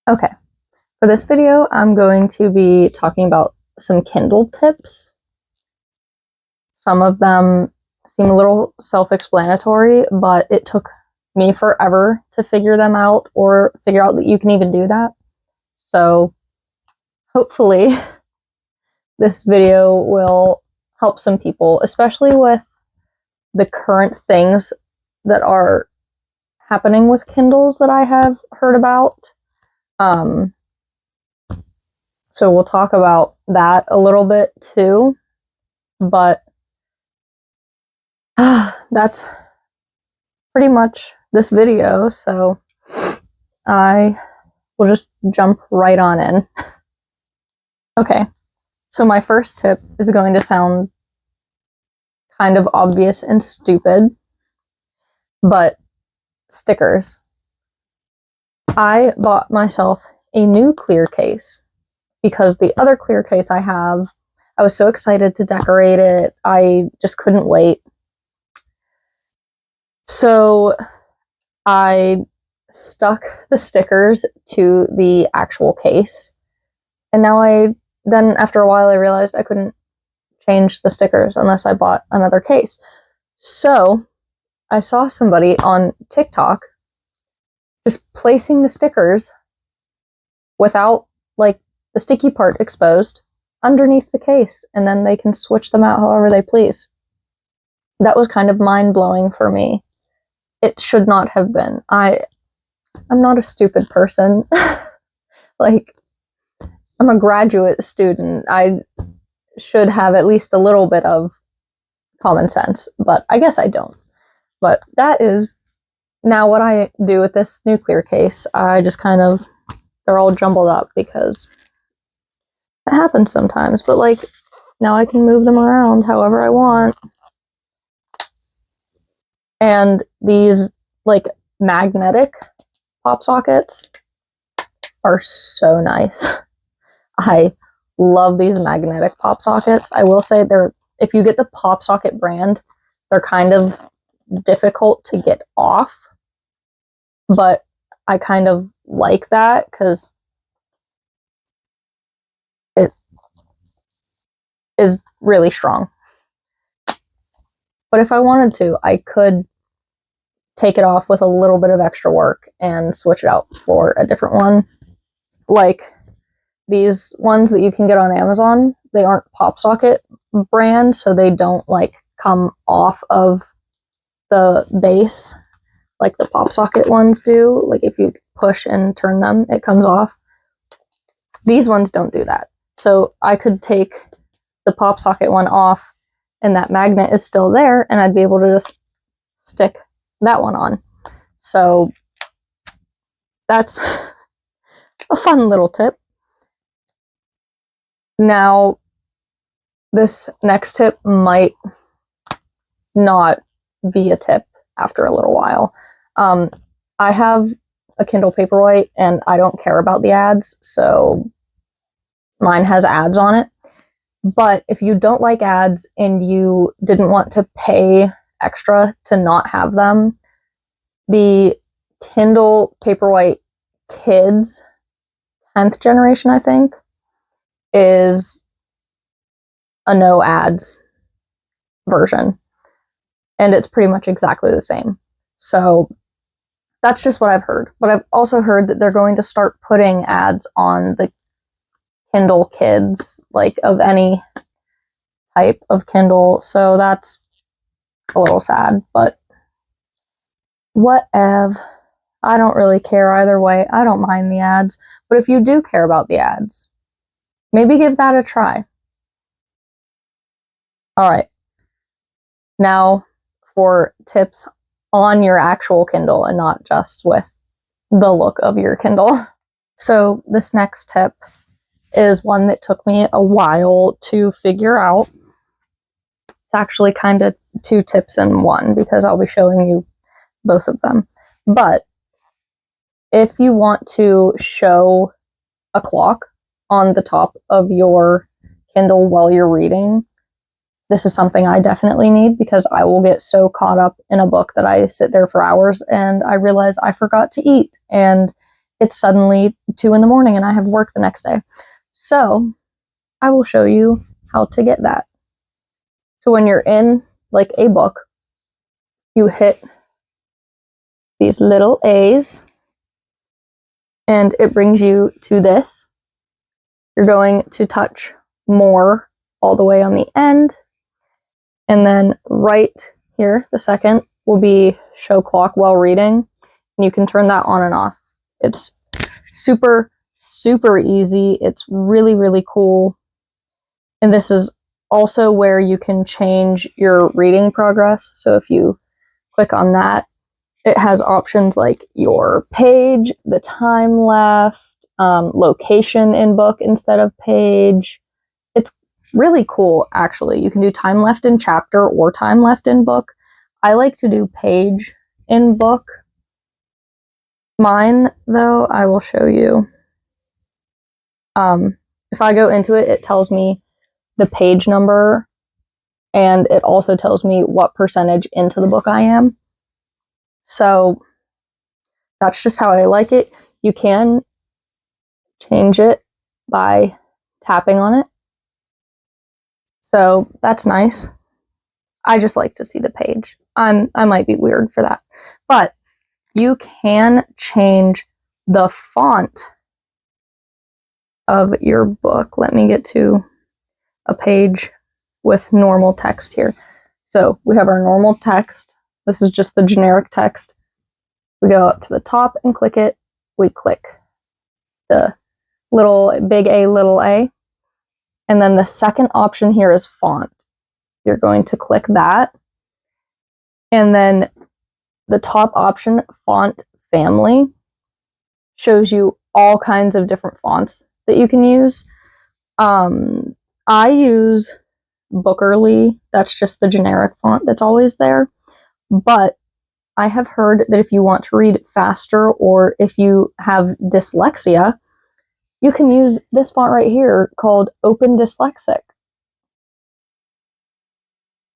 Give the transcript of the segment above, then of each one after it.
Okay, for this video, I'm going to be talking about some Kindle tips. Some of them seem a little self-explanatory, but it took me forever to figure them out or figure out that you can even do that. So hopefully this video will help some people, especially with the current things that are happening with Kindles that I have heard about. So we'll talk about that a little bit too, but that's pretty much this video, so I will just jump right on in. Okay, so my first tip is going to sound kind of obvious and stupid, but stickers. I bought myself a new clear case because the other clear case I have, I was so excited to decorate it, I just couldn't wait. So I stuck the stickers to the actual case, and now then after a while I realized I couldn't change the stickers unless I bought another case. So I saw somebody on TikTok just placing the stickers without like the sticky part exposed underneath the case, and then they can switch them out however they please. That was kind of mind-blowing for me. It should not have been. I'm not a stupid person. Like, I'm a graduate student. I should have at least a little bit of common sense, but I guess I don't. But that is now what I do with this nuclear case. I just kind of, they're all jumbled up because it happens sometimes, but like, now I can move them around however I want. And these like magnetic pop sockets are so nice. I love these magnetic pop sockets. I will say if you get the pop socket brand, they're kind of difficult to get off, but I kind of like that because it is really strong. But if I wanted to, I could take it off with a little bit of extra work and switch it out for a different one. Like these ones that you can get on Amazon, they aren't pop socket brand, so they don't like come off of the base like the pop socket ones do. Like if you push and turn them, it comes off. These ones don't do that. So I could take the pop socket one off and that magnet is still there, and I'd be able to just stick that one on. So that's a fun little tip. Now, this next tip might not be a tip after a little while. I have a Kindle Paperwhite and I don't care about the ads, so mine has ads on it. But if you don't like ads and you didn't want to pay extra to not have them, the Kindle Paperwhite Kids 10th generation, I think, is a no ads version, and it's pretty much exactly the same. So that's just what I've heard, but I've also heard that they're going to start putting ads on the Kindle Kids, like of any type of Kindle, so that's a little sad, but whatever. I don't really care either way. I don't mind the ads, but if you do care about the ads, maybe give that a try. All right. Now for tips on your actual Kindle and not just with the look of your Kindle. So this next tip is one that took me a while to figure out. It's actually kind of two tips in one because I'll be showing you both of them. But if you want to show a clock on the top of your Kindle while you're reading, this is something I definitely need because I will get so caught up in a book that I sit there for hours and I realize I forgot to eat. And it's suddenly 2 in the morning and I have work the next day. So I will show you how to get that. So when you're in like a book, you hit these little A's and it brings you to this. You're going to touch more all the way on the end. And then right here, the second, will be show clock while reading. And you can turn that on and off. It's super, super easy. It's really, really cool. And this is also where you can change your reading progress. So if you click on that, it has options like your page, the time left, location in book instead of page. It's really cool, actually. You can do time left in chapter or time left in book. I like to do page in book. Mine, though, I will show you. If I go into it, it tells me the page number, and it also tells me what percentage into the book I am. So that's just how I like it. You can change it by tapping on it. So that's nice. I just like to see the page. I might be weird for that. But you can change the font of your book. Let me get to a page with normal text here. So we have our normal text. This is just the generic text. We go up to the top and click it. We click the little big A, little a. And then the second option here is font. You're going to click that. And then the top option, font family, shows you all kinds of different fonts that you can use. I use Bookerly. That's just the generic font that's always there. But I have heard that if you want to read faster or if you have dyslexia, you can use this font right here called Open Dyslexic.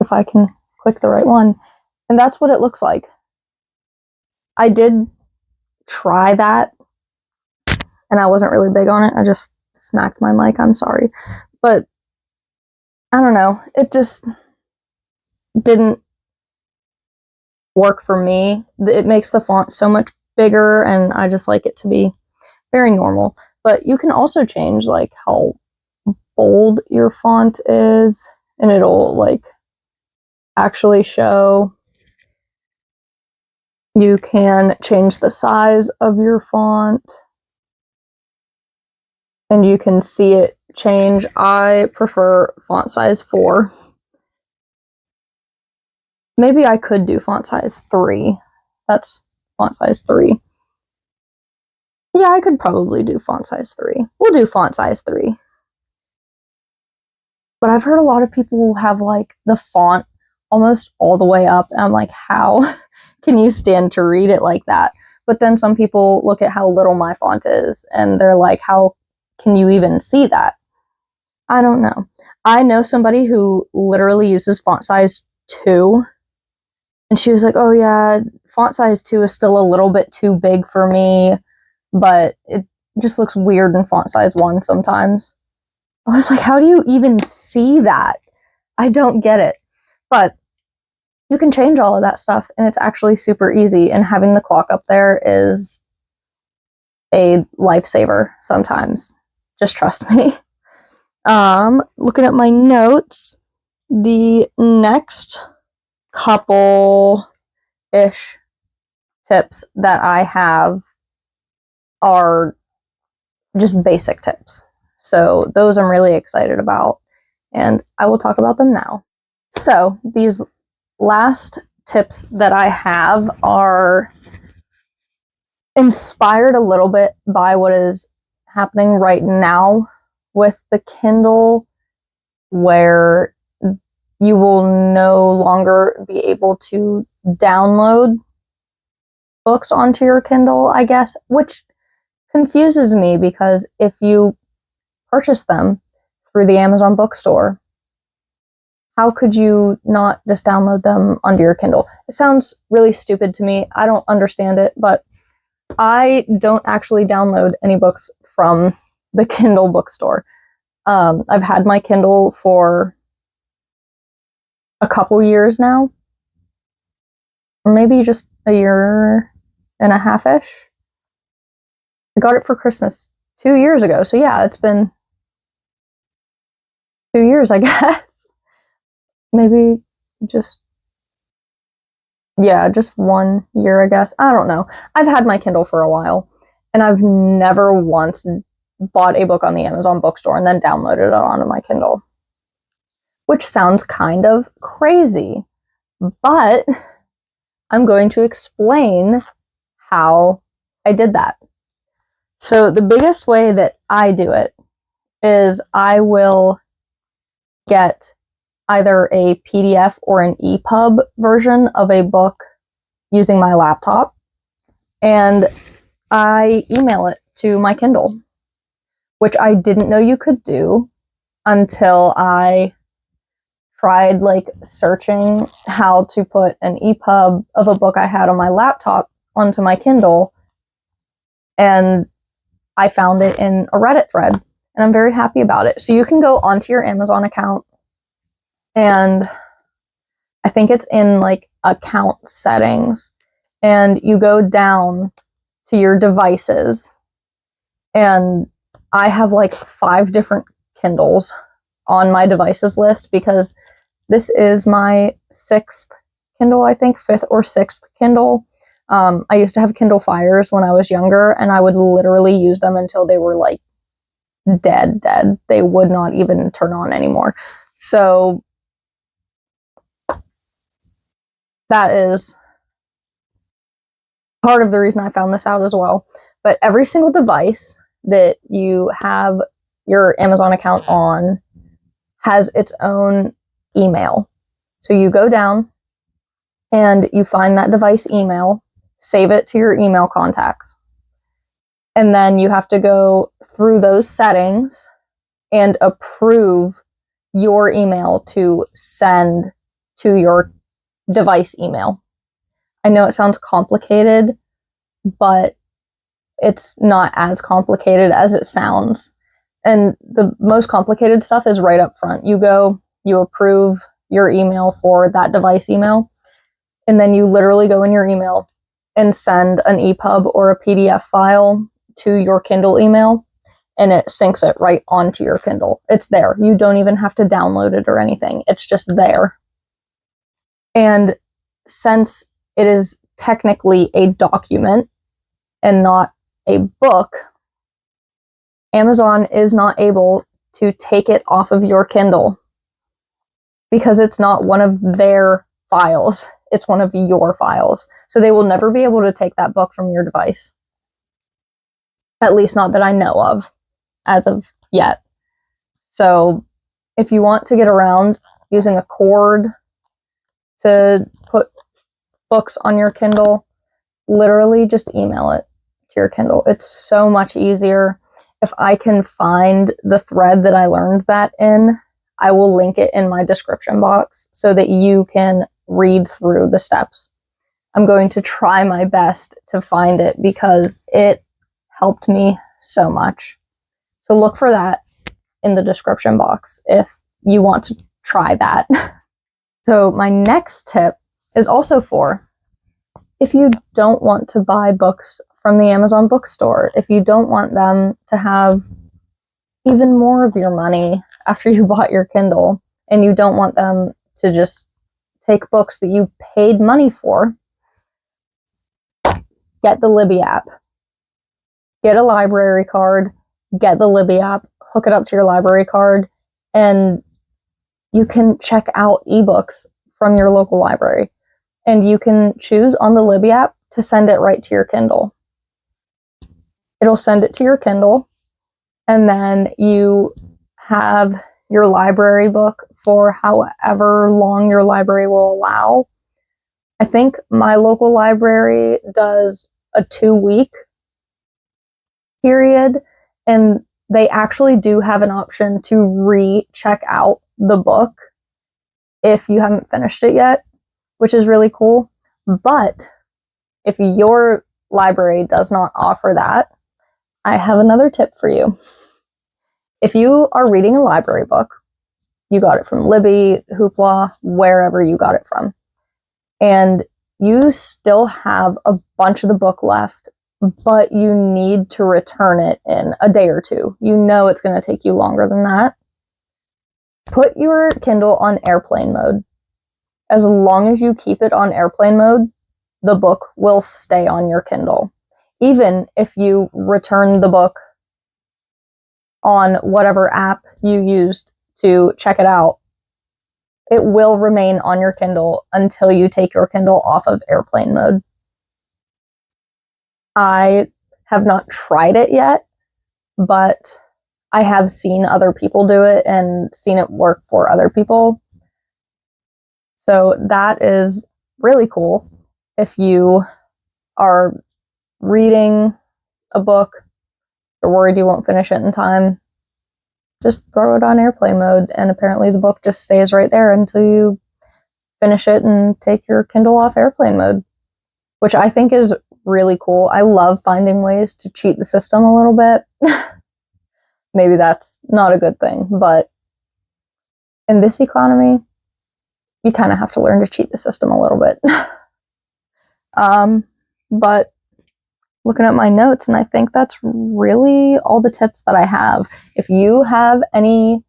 If I can click the right one. And that's what it looks like. I did try that, and I wasn't really big on it. I just smacked my mic, I'm sorry. But I don't know, it just didn't work for me. It makes the font so much bigger, and I just like it to be very normal. But you can also change like how bold your font is, and it'll like actually show. You can change the size of your font, and you can see it change. I prefer font size 4. Maybe I could do font size 3. That's font size 3. Yeah, I could probably do font size 3. We'll do font size 3. But I've heard a lot of people have like the font almost all the way up, and I'm like, how can you stand to read it like that? But then some people look at how little my font is, and they're like, how can you even see that? I don't know. I know somebody who literally uses font size 2, and she was like, oh yeah, font size 2 is still a little bit too big for me, but it just looks weird in font size 1 sometimes. I was like, how do you even see that? I don't get it. But you can change all of that stuff, and it's actually super easy, and having the clock up there is a lifesaver sometimes. Just trust me. Looking at my notes, the next couple-ish tips that I have are just basic tips. So those I'm really excited about, and I will talk about them now. So these last tips that I have are inspired a little bit by what is happening right now with the Kindle, where you will no longer be able to download books onto your Kindle, I guess, which confuses me because if you purchase them through the Amazon bookstore, how could you not just download them onto your Kindle? It sounds really stupid to me. I don't understand it, but I don't actually download any books from the Kindle bookstore. I've had my Kindle for a couple years now, or maybe just a year and a half-ish. I got it for Christmas 2 years ago, so yeah, it's been 2 years, I guess. Maybe just, yeah, just 1 year, I guess. I don't know. I've had my Kindle for a while, and I've never once bought a book on the Amazon bookstore and then downloaded it onto my Kindle, which sounds kind of crazy, but I'm going to explain how I did that. So the biggest way that I do it is I will get either a PDF or an EPUB version of a book using my laptop, and I email it to my Kindle, which I didn't know you could do until I tried like searching how to put an EPUB of a book I had on my laptop onto my Kindle, and I found it in a Reddit thread, and I'm very happy about it. So you can go onto your Amazon account, and I think it's in like account settings, and you go down to your devices, and I have like 5 different Kindles on my devices list because this is my 6th Kindle, I think, 5th or 6th Kindle. I used to have Kindle Fires when I was younger, and I would literally use them until they were like dead. They would not even turn on anymore. So that is part of the reason I found this out as well. But every single device that you have your Amazon account on has its own email. So you go down and you find that device email, save it to your email contacts. And then you have to go through those settings and approve your email to send to your device email. I know it sounds complicated, but it's not as complicated as it sounds. And the most complicated stuff is right up front. You go, you approve your email for that device email, and then you literally go in your email and send an EPUB or a PDF file to your Kindle email, and it syncs it right onto your Kindle. It's there. You don't even have to download it or anything. It's just there. And since it is technically a document and not a book, Amazon is not able to take it off of your Kindle because it's not one of their files. It's one of your files. So they will never be able to take that book from your device. At least not that I know of as of yet. So if you want to get around using a cord to put books on your Kindle, literally just email it to your Kindle. It's so much easier. If I can find the thread that I learned that in, I will link it in my description box so that you can read through the steps. I'm going to try my best to find it because it helped me so much. So look for that in the description box if you want to try that. So my next tip is also for if you don't want to buy books from the Amazon bookstore, if you don't want them to have even more of your money after you bought your Kindle, and you don't want them to just take books that you paid money for, get the Libby app. Get a library card, get the Libby app, hook it up to your library card, and you can check out ebooks from your local library. And you can choose on the Libby app to send it right to your Kindle. It'll send it to your Kindle, and then you have your library book for however long your library will allow. I think my local library does a 2-week period, and they actually do have an option to re-check out the book if you haven't finished it yet, which is really cool. But if your library does not offer that, I have another tip for you. If you are reading a library book, you got it from Libby, Hoopla, wherever you got it from, and you still have a bunch of the book left, but you need to return it in a day or two. You know it's going to take you longer than that. Put your Kindle on airplane mode. As long as you keep it on airplane mode, the book will stay on your Kindle. Even if you return the book on whatever app you used to check it out, it will remain on your Kindle until you take your Kindle off of airplane mode. I have not tried it yet, but I have seen other people do it and seen it work for other people. So that is really cool. If you are reading a book, you're worried you won't finish it in time, just throw it on airplane mode, and apparently the book just stays right there until you finish it and take your Kindle off airplane mode, which I think is really cool. I love finding ways to cheat the system a little bit. Maybe that's not a good thing, but in this economy, you kind of have to learn to cheat the system a little bit. But looking at my notes, and I think that's really all the tips that I have. If you have any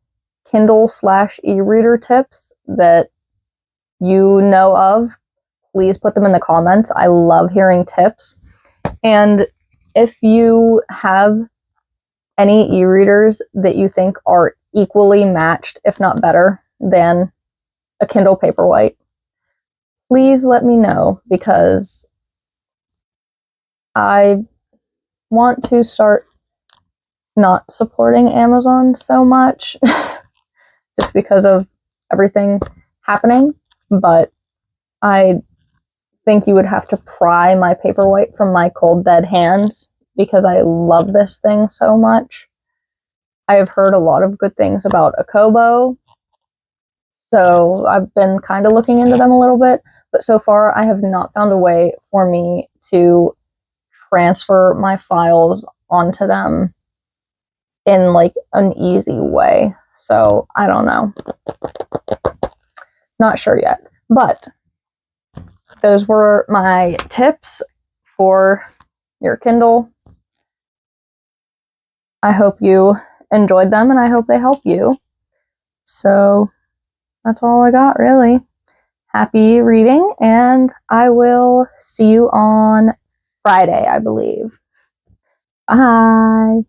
Kindle/e-reader tips that you know of, please put them in the comments. I love hearing tips. And if you have any e-readers that you think are equally matched, if not better, than a Kindle Paperwhite, please let me know, because I want to start not supporting Amazon so much just because of everything happening, but I think you would have to pry my Paperwhite from my cold dead hands because I love this thing so much. I have heard a lot of good things about Akobo, so I've been kind of looking into them a little bit, but so far I have not found a way for me to transfer my files onto them in like an easy way. So I don't know. Not sure yet. But those were my tips for your Kindle. I hope you enjoyed them and I hope they help you. So that's all I got, really. Happy reading, and I will see you on Friday, I believe. Bye.